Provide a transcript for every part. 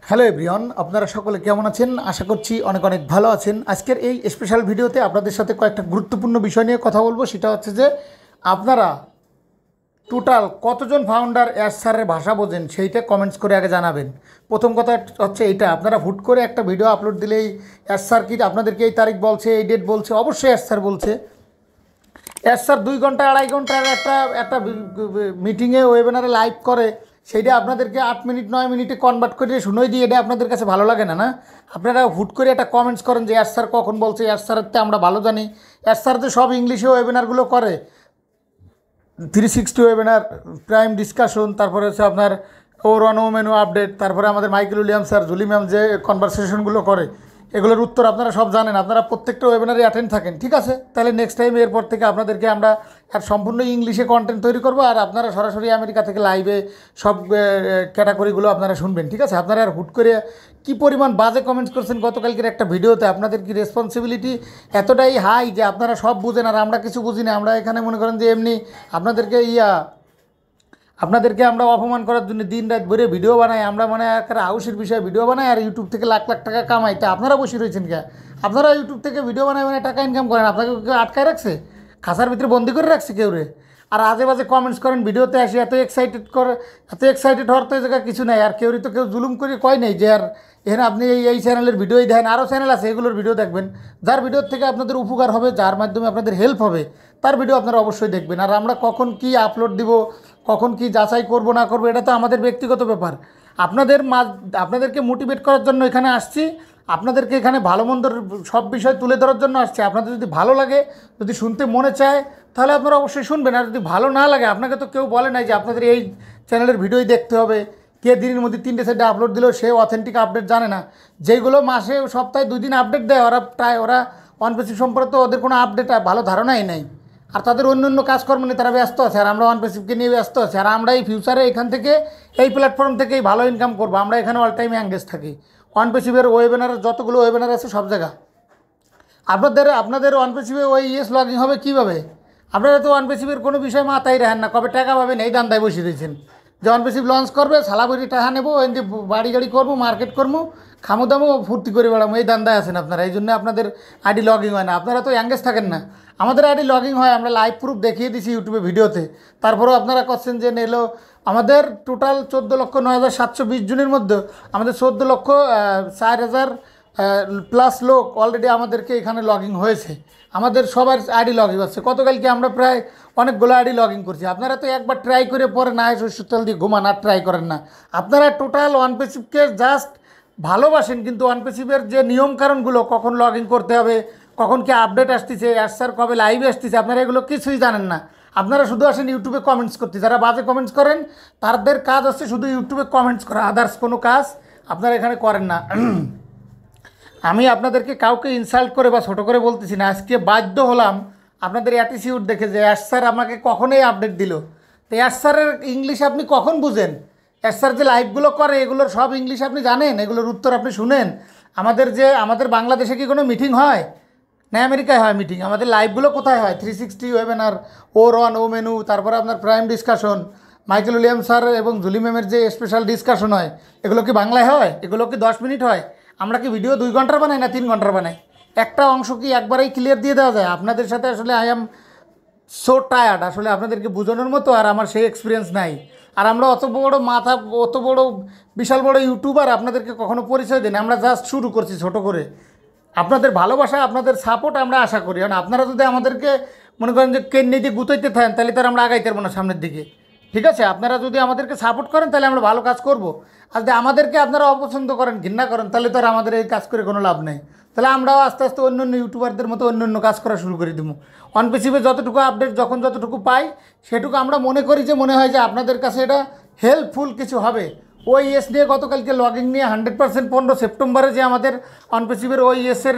Hello everyone, আপনারা সকলে কেমন আছেন? আশা করছি অনেক অনেক ভালো আছেন। আজকের এই স্পেশাল ভিডিওতে আপনাদের সাথে কয়েকটা গুরুত্বপূর্ণ বিষয় নিয়ে কথা বলবো। সেটা হচ্ছে যে আপনারা টোটাল কতজন ফাউন্ডার এস স্যারের ভাষা বোঝেন সেইটা কমেন্টস করে আগে জানাবেন। প্রথম কথা হচ্ছে এইটা, আপনারা হুট করে একটা ভিডিও আপলোড দিলেই এস স্যার কি আপনাদেরকে এই তারিখ বলছে, এই ডেট বলছে, অবশ্যই এস স্যার বলছে। এস স্যার 2 ঘন্টা 2.5 ঘন্টার একটা মিটিংয়ে ওয়েবিনারে লাইভ করে, সেইটা আপনাদেরকে 8 মিনিট 9 মিনিটে কনভার্ট করে শুনোই দিয়ে, এটা আপনাদের কাছে ভালো লাগে না? না, আপনারা হুট করে একটা কমেন্টস করেন যে এস স্যার কখন বলছে, এস স্যারের আমরা ভালো জানি। এস স্যার যে সব ইংলিশে ওয়েবিনারগুলো করে, 360 ওয়েবিনার, প্রাইম ডিসকাশন, তারপরে হচ্ছে আপনার ওর অন মেনু আপডেট, তারপরে আমাদের মাইকেল উইলিয়ামস আর জুলি ম্যাম যে কনভারসেশনগুলো করে, এগুলোর উত্তর আপনারা সব জানেন, আপনারা প্রত্যেকটা ওয়েবিনারে অ্যাটেন্ড থাকেন। ঠিক আছে, তাহলে নেক্সট টাইম এরপর থেকে আপনাদেরকে আমরা সম্পূর্ণ ইংলিশে কন্টেন্ট তৈরি করবো, আর আপনারা সরাসরি আমেরিকা থেকে লাইভে সব ক্যাটাগরিগুলো আপনারা শুনবেন। ঠিক আছে, আপনারা আর হুট করে কী পরিমাণ বাজে কমেন্টস করছেন গতকালকের একটা ভিডিওতে। আপনাদের কি রেসপন্সিবিলিটি এতটাই হাই যে আপনারা সব বুঝেন আর আমরা কিছু বুঝি না? আমরা এখানে মনে করেন যে এমনি আপনাদেরকে আমরা অপমান করার জন্য দিন রাত ভরে ভিডিও বানাই, আমরা মানে একটা হাউসের বিষয়ে ভিডিও বানাই আর ইউটিউব থেকে লাখ লাখ টাকা কামাই। তা আপনারা বসে রয়েছেন কে? আপনারা ইউটিউব থেকে ভিডিও বানায় মানে টাকা ইনকাম করেন, আপনাকে কেউ আটকায় রাখছে? খাঁচার ভিতরে বন্দি করে রাখছে কেউ রে? আর আজে বাজে কমেন্টস করেন ভিডিওতে আসি, এত এক্সাইটেড হওয়ার তো এই জায়গায় কিছু নাই। আর কেউরই তো কেউ জুলুম করে কয় নেই যে আর এখানে আপনি এই চ্যানেলের ভিডিওই দেখেন, আরও চ্যানেল আছে এগুলোর ভিডিও দেখবেন। যার ভিডিওর থেকে আপনাদের উপকার হবে, যার মাধ্যমে আপনাদের হেল্প হবে, তার ভিডিও আপনারা অবশ্যই দেখবেন। আর আমরা কখন কি আপলোড দিব, কখন কি যাচাই করব না করব, এটা তো আমাদের ব্যক্তিগত ব্যাপার। আপনাদেরকে মোটিভেট করার জন্য এখানে আসছি, আপনাদেরকে এখানে ভালো মন্দর সব বিষয় তুলে ধরার জন্য আসছি। আপনাদের যদি ভালো লাগে, যদি শুনতে মনে চায়, তাহলে আপনারা অবশ্যই শুনবেন। আর যদি ভালো না লাগে, আপনাকে তো কেউ বলে নাই যে আপনাদের এই চ্যানেলের ভিডিওই দেখতে হবে। কে দিনের মধ্যে 3টে 4টে আপলোড দিলেও সে অথেন্টিক আপডেট জানে না। যেগুলো মাসে সপ্তাহে 2 দিন আপডেট দেয়, ওরা ওয়ানপেসিভ সম্পর্কে ওদের কোনো আপডেট ভালো ধারণাই নেই। আর তাদের অন্য অন্য কাজকর্ম নিয়ে তারা ব্যস্ত আছে, আর আমরা ওয়ানপেসিভকে নিয়ে ব্যস্ত আছি। আর আমরা এই ফিউচারে এখান থেকে, এই প্ল্যাটফর্ম থেকেই ভালো ইনকাম করবো। আমরা এখানে অল টাইম এঙ্গেজ থাকি। ওয়ানপেসিভের ওয়েবিনার যতগুলো ওয়েবিনার আছে সব জায়গা আপনাদের ওয়ানপেসিভে ওই লগ ইন হবে কীভাবে? আপনারা তো ওয়ানপেসিভের কোনো বিষয় মাথায় রাখেন না, কবে টাকা পাবেন এই দান্দায় বসে দিয়েছেন যে ওয়ানপেসিভ লঞ্চ করবে, সালাবরি টাকা নেবো, এমনি বাড়ি গাড়ি করবো, মার্কেট করবো, খামো দামো, ফুর্তি করে বেড়াবো, এই দান্দায় আছেন আপনারা। এই জন্য আপনাদের আইডি লগইন হয় না, আপনারা তো এঙ্গেজ থাকেন না। আমাদের আইডি লগইন হয়, আমরা লাইভ প্রুফ দেখিয়ে দিছি ইউটিউবে ভিডিওতে। তারপরেও আপনারা করছেন যে নেলো। আমাদের টোটাল 14,09,720 জনের মধ্যে আমাদের 14,04,000 প্লাস লোক অলরেডি আমাদেরকে এখানে লগইন হয়েছে। আমাদের সবার আইডি লগইন হচ্ছে। গতকালকে আমরা প্রায় অনেকগুলো আইডি লগইন করছি। আপনারা তো একবার ট্রাই করে পরে না সরষের তেল দিয়ে ঘুমান, আর ট্রাই করেন না। আপনারা টোটাল ওয়ানপেসিভকে জাস্ট ভালোবাসেন, কিন্তু ওয়ানপেসিভের যে নিয়মকানুনগুলো, কখন লগইন করতে হবে, কখন কি আপডেট আসতেছে, স্যার কবে লাইভে আসতেছে, আপনারা এগুলো কিছুই জানেন না। আপনারা শুধু আসেন ইউটিউবে কমেন্টস করতে। যারা বাজে কমেন্টস করেন তাদের কাজ হচ্ছে শুধু ইউটিউবে কমেন্টস করা, আদার্স কোনো কাজ আপনারা এখানে করেন না। আমি আপনাদেরকে কাউকে ইনসাল্ট করে বা ছোটো করে বলতেছি না। আজকে বাধ্য হলাম আপনাদের অ্যাটিটিউড দেখে যে স্যার আমাকে কখনোই আপডেট দিল। তো স্যারের ইংলিশ আপনি কখন বুঝেন? স্যার যে লাইভগুলো করে এগুলোর সব ইংলিশ আপনি জানেন, এগুলোর উত্তর আপনি শুনেন? আমাদের বাংলাদেশে কি কোনো মিটিং হয় না? আমেরিকায় হয় মিটিং? আমাদের লাইভগুলো কোথায় হয়? 360 ওয়েবিনার, ওর অন ও মেনু, তারপরে আপনার prime discussion, Michael William sir এবং জুলি ম্যামের যে স্পেশাল ডিসকাশন হয়, এগুলো কি বাংলায় হয়? এগুলো কি 10 মিনিট হয়? আমরা কি ভিডিও 2 ঘন্টার বানাই না 3 ঘন্টার বানাই? একটা অংশ কি একবারেই ক্লিয়ার দিয়ে দেওয়া যায়? আপনাদের সাথে আসলে আই অ্যাম সো টায়ার্ড আসলে আপনাদেরকে বোঝানোর মতো, আর আমার সেই এক্সপিরিয়েন্স নাই। আর আমরা অত বড় বিশাল বড় ইউটিউবার আপনাদেরকে কখনো পরিচয় দিই না। আমরা জাস্ট শুরু করছি ছোট করে। আপনাদের ভালোবাসা, আপনাদের সাপোর্ট আমরা আশা করি। কারণ আপনারা যদি আমাদেরকে মনে করেন যে কেন্নি দিয়ে গুতাইতে থাকেন, তাহলে তার আমরা আগাইতে পারবো না সামনের দিকে। ঠিক আছে, আপনারা যদি আমাদেরকে সাপোর্ট করেন তাহলে আমরা ভালো কাজ করব। আর যদি আমাদেরকে আপনারা অপছন্দ করেন, ঘৃণা করেন, তাহলে তো আর আমাদের এই কাজ করে কোনো লাভ নেই। তাহলে আমরাও আস্তে আস্তে অন্য অন্য ইউটিউবারদের মতো অন্য অন্য কাজ করা শুরু করে দেবো। ওয়ানপেসিভে যতটুকু আপডেট যতটুকু পাই, সেটুকু আমরা মনে হয় যে আপনাদের কাছে এটা হেল্পফুল কিছু হবে। ওইএস নিয়ে গতকালকে লগইন নিয়ে 100% 15 সেপ্টেম্বরে যে আমাদের ওয়ানপেসিভের ওইএসের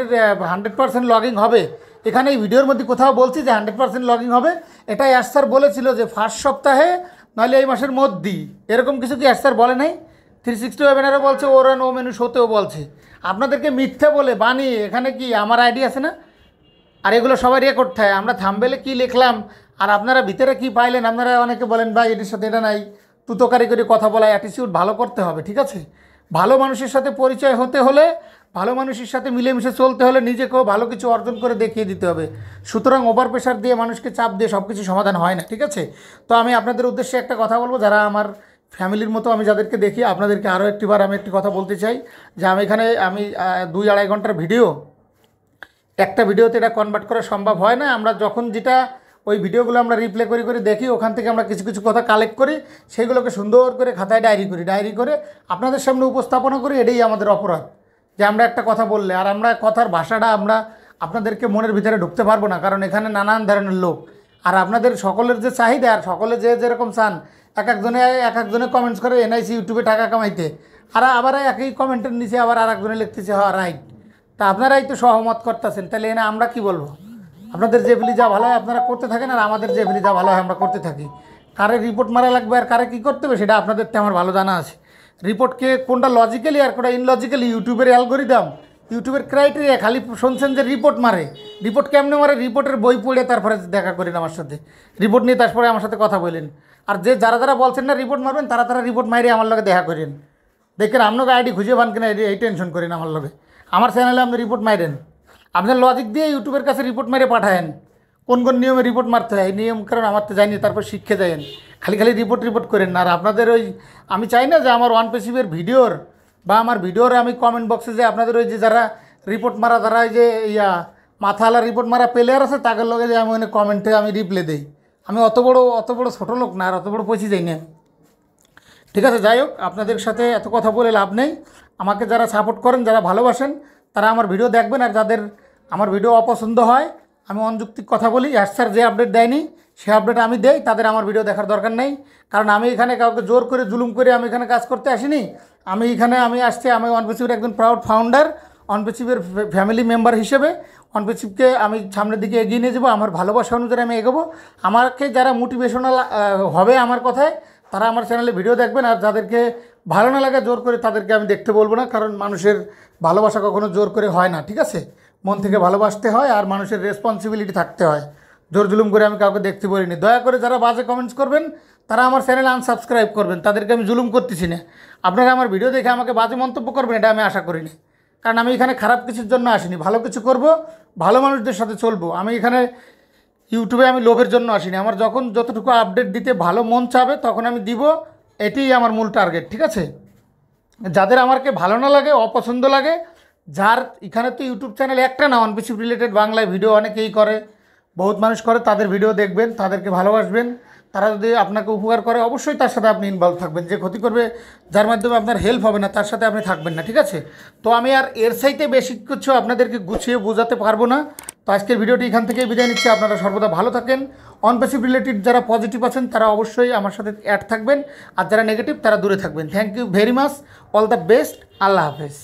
100% লগইন হবে, এখানে এই ভিডিওর মধ্যে কোথাও বলছি যে 100% লগইন হবে। এটাই স্যার বলেছিল যে ফার্স্ট সপ্তাহে, নাহলে এই মাসের মধ্যেই। এরকম কিছু কি স্যার বলে নাই? 360 ওয়েবিনারে বলছে, ওর অন ও মেনু শোতেও বলছে। আপনাদেরকে মিথ্যে বলে বানিয়ে এখানে কি আমার আইডি আছে না? আর এগুলো সবাই রেকর্ড থাকে। আমরা থাম্বনেলে কী লিখলাম আর আপনারা ভিতরে কি পাইলেন, আপনারা অনেকে বলেন ভাই এটির সাথে এটা নাই। তুতকারি করে কথা বলা, অ্যাটিটিউড ভালো করতে হবে। ঠিক আছে, ভালো মানুষের সাথে পরিচয় হতে হলে, ভালো মানুষের সাথে মিলেমিশে চলতে হলে নিজেকেও ভালো কিছু অর্জন করে দেখিয়ে দিতে হবে। সুতরাং ওভার প্রেশার দিয়ে, মানুষকে চাপ দিয়ে সব কিছু সমাধান হয় না, ঠিক আছে? তো আমি আপনাদের উদ্দেশ্যে একটা কথা বলবো, যারা আমার ফ্যামিলির মতো আমি যাদেরকে দেখি, আপনাদেরকে আরও একটিবার আমি একটি কথা বলতে চাই যে আমি এখানে 2-2.5 ঘন্টার ভিডিও, একটা ভিডিওতে এটা কনভার্ট করা সম্ভব হয় না। আমরা যখন যেটা ওই ভিডিওগুলো আমরা রিপ্লে করে করে দেখি, ওখান থেকে আমরা কিছু কিছু কথা কালেক্ট করি, সেগুলোকে সুন্দর করে খাতায় ডায়েরি করি, ডায়েরি করে আপনাদের সামনে উপস্থাপনা করি। এটাই আমাদের অপরাধ, যে আমরা একটা কথা বললে আর আমরা কথার ভাষাটা আমরা আপনাদেরকে মনের ভিতরে ঢুকতে পারবো না, কারণ এখানে নানান ধরনের লোক। আর আপনাদের সকলের যে চাহিদা, আর সকলে যে যেরকম চান, এক একজনে কমেন্টস করে এনআইসি ইউটিউবে টাকা কামাইতে, আর আবার একই কমেন্টের নিচে আবার আর একজনে লিখতেছে হ্যাঁ রাইট। তা আপনারাই তো সহমত করতেছেন, তাহলে এনে আমরা কি বলবো? আপনাদের যে ফিলি যা ভালো হয় আপনারা করতে থাকেন, আর আমাদের যে ফিলি যা ভালো হয় আমরা করতে থাকি। কারে রিপোর্ট মারা লাগবে আর কারে কী করতে হবে সেটা আপনাদের তো আমার ভালো জানা আছে। রিপোর্টকে কোনটা লজিক্যালি আর কোনটা ইনলজিক্যালি, ইউটিউবের অ্যালগোরিদম, ইউটিউবের ক্রাইটেরিয়া, খালি শুনছেন যে রিপোর্ট মারে। রিপোর্ট কেমনে মারে? রিপোর্টের বই পড়ে তারপরে দেখা করেন আমার সাথে, রিপোর্ট নিয়ে তারপরে আমার সাথে কথা বলেন। আর যে যারা যারা বলছেন না রিপোর্ট মারবেন, তারা তারা রিপোর্ট মারিয়ে আমার লগে দেখা করেন, দেখেন আপনাকে আইডি খুঁজে পান কিনা, এই টেনশন করেন আমার লগে। আমার চ্যানেলে আপনি রিপোর্ট মারেন, আপনার লজিক দিয়ে ইউটিউবের কাছে রিপোর্ট মেরে পাঠায়েন কোন কোন নিয়মে রিপোর্ট মারতে হয়, এই নিয়ম কারণ আমার তো যায়নি, তারপর শিখে যায়েন। খালি খালি রিপোর্ট করেন না। আর আপনাদের ওই, আমি চাই না যে আমার ওয়ান পেসিভের ভিডিওর বা আমার ভিডিওর আমি কমেন্ট বক্সে যে আপনাদের ওই যে যারা রিপোর্ট মারা, যারা ওই যে মাথাওয়ালা রিপোর্ট মারা প্লেয়ার আছে, তাদের লগে যে আমি ওখানে কমেন্টে আমি রিপ্লে দিই। আমি অত বড় ছোটো লোক না, আর অত বড় পৌঁছে যাই না, ঠিক আছে? যাই হোক, আপনাদের সাথে এত কথা বলে লাভ নেই। আমাকে যারা সাপোর্ট করেন, যারা ভালোবাসেন, তারা আমার ভিডিও দেখবেন। আর যাদের আমার ভিডিও অপছন্দ হয়, আমি অযৌক্তিক কথা বলি, স্যার যে আপডেট দেয়নি সে আপডেট আমি দেই, তাদের আমার ভিডিও দেখার দরকার নেই। কারণ আমি এখানে কাউকে জোর করে জুলুম করে আমি এখানে কাজ করতে আসিনি। আমি আসছি, আমি ওয়ানপেসিভের একজন প্রাউড ফাউন্ডার, ওয়ানপেসিভের ফ্যামিলি মেম্বার হিসেবে ওয়ানপেসিভকে আমি সামনের দিকে এগিয়ে নিয়ে যাবো, আমার ভালোবাসা অনুযায়ী আমি এগোবো। আমাকে যারা মোটিভেশনাল হবে আমার কথায়, তারা আমার চ্যানেলে ভিডিও দেখবেন। আর যাদেরকে ভালো না লাগে জোর করে, তাদেরকে আমি দেখতে বলবো না, কারণ মানুষের ভালোবাসা কখনো জোর করে হয় না, ঠিক আছে? মন থেকে ভালোবাসতে হয়, আর মানুষের রেসপন্সিবিলিটি থাকতে হয়। জোর জুলুম করে আমি কাউকে দেখতে বলিনি। দয়া করে যারা বাজে কমেন্টস করবেন, তারা আমার চ্যানেল আনসাবস্ক্রাইব করবেন, তাদেরকে আমি জুলুম করতেছি না। আপনারা আমার ভিডিও দেখে আমাকে বাজে মন্তব্য করবেন, এটা আমি আশা করিনি। কারণ আমি এখানে খারাপ কিছুর জন্য আসিনি, ভালো কিছু করব, ভালো মানুষদের সাথে চলবো। আমি এখানে ইউটিউবে আমি লোভের জন্য আসিনি। আমার যখন যতটুকু আপডেট দিতে ভালো মন চাবে তখন আমি দিব, এটাই আমার মূল টার্গেট, ঠিক আছে? যাদের আমাকে ভালো না লাগে, অপছন্দ লাগে, যার এখানে তো ইউটিউব চ্যানেল একটা না, ওয়ানপিসিভ রিলেটেড বাংলায় ভিডিও অনেকেই করে, বহুত মানুষ করে, তাদের ভিডিও দেখবেন, তাদেরকে ভালোবাসবেন। তারা যদি আপনাকে উপকার করে, অবশ্যই তার সাথে আপনি ইনভলভ থাকবেন। যে ক্ষতি করবে, যার মাধ্যমে আপনার হেল্প হবে না, তার সাথে আপনি থাকবেন না, ঠিক আছে? তো আমি আর এর চাইতে বেশি কিছু আপনাদেরকে গুছিয়ে বোঝাতে পারবো না। তো আজকের ভিডিওটি এখান থেকেই বিদায় নিচ্ছি। আপনারা সর্বদা ভালো থাকেন। ওয়ানপেসিভ রিলেটেড যারা পজিটিভ আছেন তারা অবশ্যই আমার সাথে অ্যাড থাকবেন, আর যারা নেগেটিভ তারা দূরে থাকবেন। Thank you very much, all the best, Allah হাফেজ।